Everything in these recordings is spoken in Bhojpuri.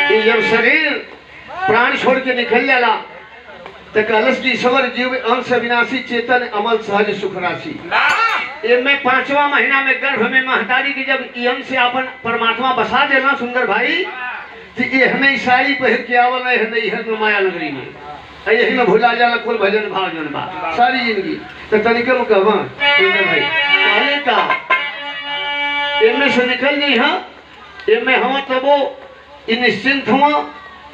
कि जब शरीर प्राण छोड़ के निकल जाला तो कलश की ईश्वर जीव अंश विनाशी चेतन अमल सहज सुख राशि। इनमें 5वां महीना में गर्भ में महतारी की जब यम से अपन परमात्मा बसा देना सुंदर भाई तो ये हमें ईसाई पहिर के आवल है माया नगरी में यही में भुला जाला कुल भजन भाव जन बा सारी जिंदगी तो तनिक में कहवा सुंदर भाई कहले का इनमें से निकल गई हाँ इनमें हम तब वो निश्चिंत हुआ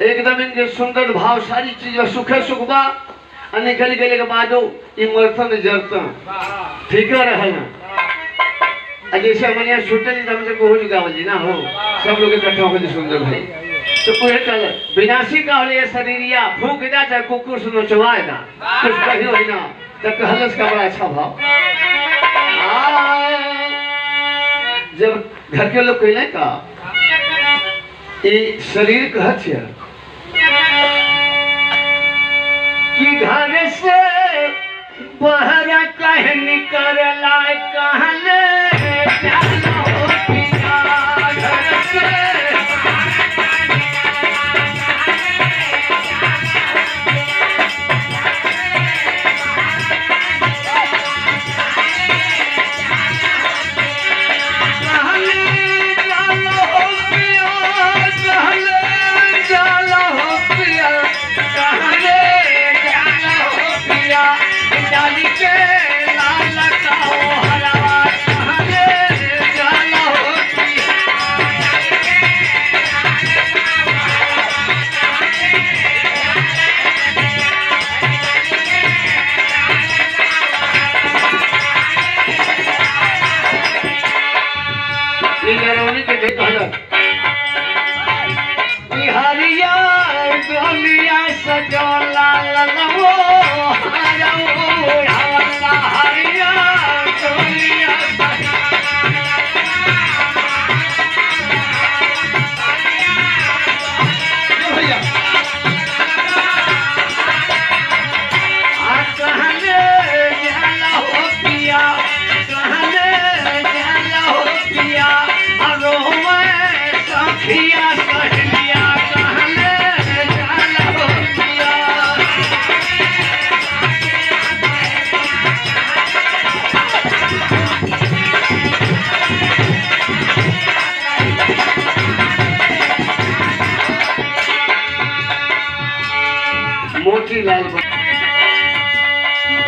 एकदम इनके सुंदर भाव सारी चीज सुखे सुख बा निकल गए के बाद मरतन जरतन फिकर है ना जैसे हमारे यहाँ छूटे हमसे को गावल जी ना हो सब लोग इकट्ठा हो सुंदर भाई तो पूरे कल विनाशी का हो शरीरिया फूक दा चाहे कुकुर सुनो चबाए दा कुछ कही हो ना तो कहलस का बड़ा अच्छा भाव जब घर के लोग कहले का ये शरीर कहत है कि घर से बाहर कह निकल लाए कहले जानो पिया घर से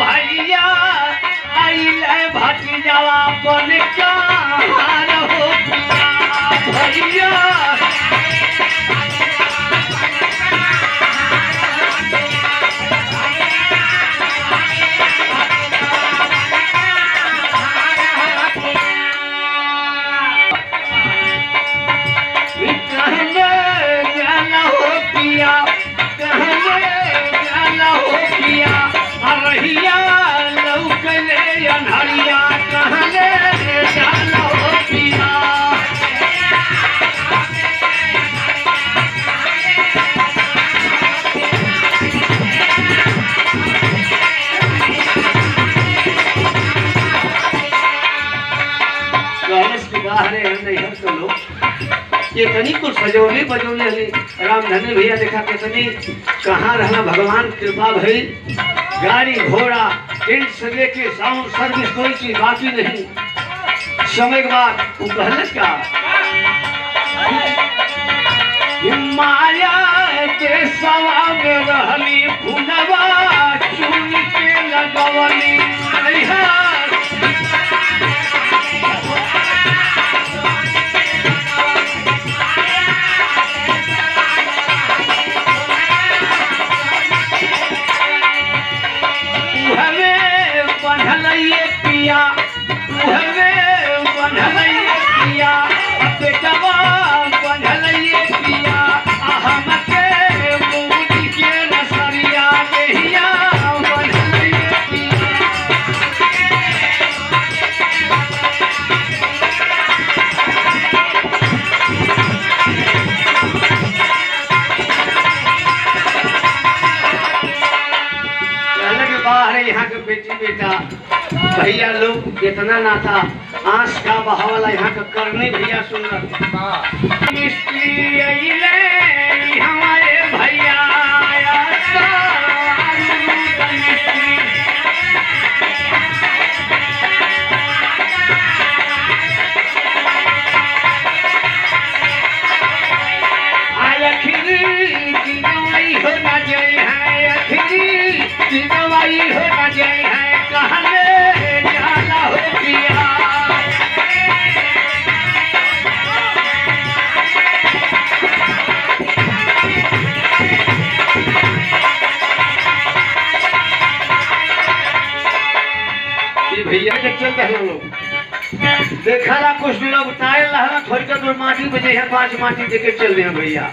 भैया आइले भतीजावा बन क्या हो भैया ये तनी को सजौले बजौले हले रामधनी भैया देखा कितनी कहाँ रहना भगवान कृपा भई गाड़ी घोड़ा टेंट से लेके साउंड सर्विस कोई चीज बाकी नहीं समय के बाद वो कहले का माया के सवा में रहली फुलवा चुन के लगवली भैया लोग इतना ना था आंस का बहावला यहाँ का करने भैया सुन रहा दहला लोग देखा ला कुछ लोग उतारे लहला थोड़ी का दूर माटी बजे हैं 5 माटी देके चल रहे हैं भैया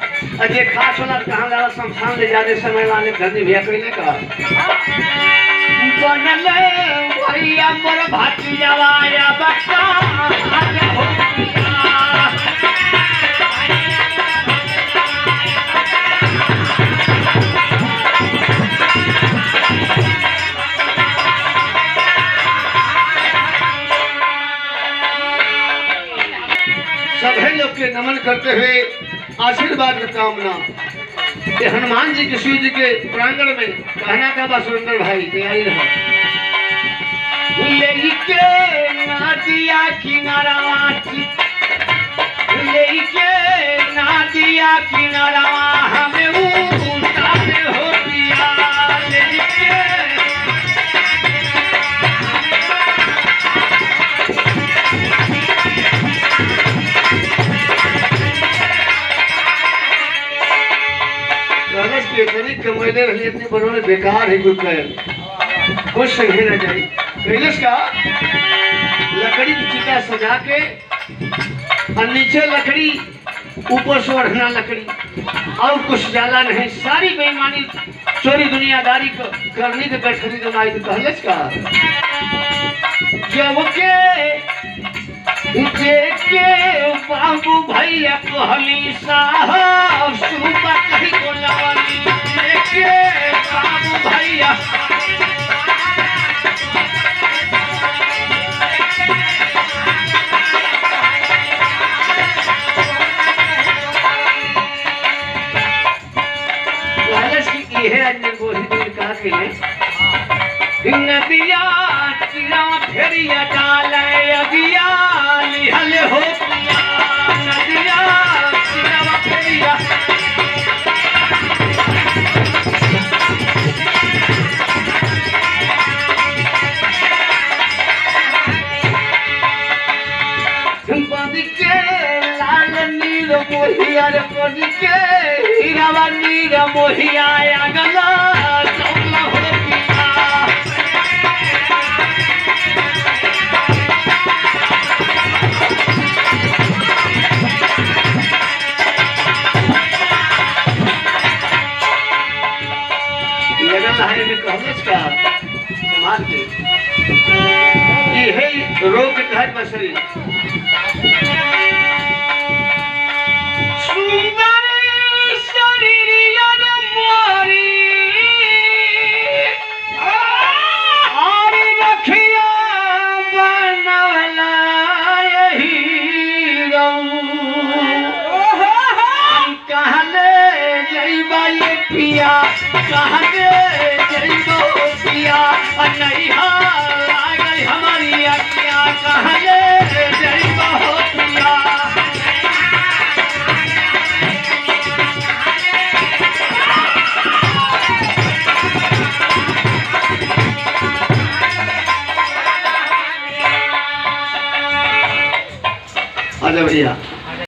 अजय खास वाला कहाँ ला शमशान ले जाने समय वाले धनी भैया कहने का बनले भैया मोर भातियावाया बच्चा आज हो सभी लोग के नमन करते हुए आशीर्वाद का कामना ये हनुमान जी के शिव जी के प्रांगण में कहना का बा सुरेंद्र भाई तैयारी रहा लेके नादिया किनारावा लेके नादिया किनारावा हमें उतारे हो दिया लेके इतनी कमैले रही इतनी बनोने बेकार है कुछ कुछ संगे न जाए कैलस का लकड़ी की चिता सजा के और नीचे लकड़ी ऊपर से ओढ़ना लकड़ी और कुछ जाला नहीं सारी बेईमानी चोरी दुनियादारी करने के गठरी कमाई तो कहलस का जब के बाबू भैया कहली साहब सुबह कहीं बोलावली के बाबू भैया नदिया चिरा फेरिया डाले अगिया लिहल हो पिया नदिया चिरा फेरिया बद के लाल नीर मोहिया रे बद के हीरावा नीर मोहिया अगला चौला हो समाज के यही रोग के तहत बसरी सुंदर शरीरिया मोरी और रखिया बनवला यही कहले जइबा ये पिया कहले जइबो पिया नहीं आ गई हमारी अगिया कहले जइबो पिया आजा भैया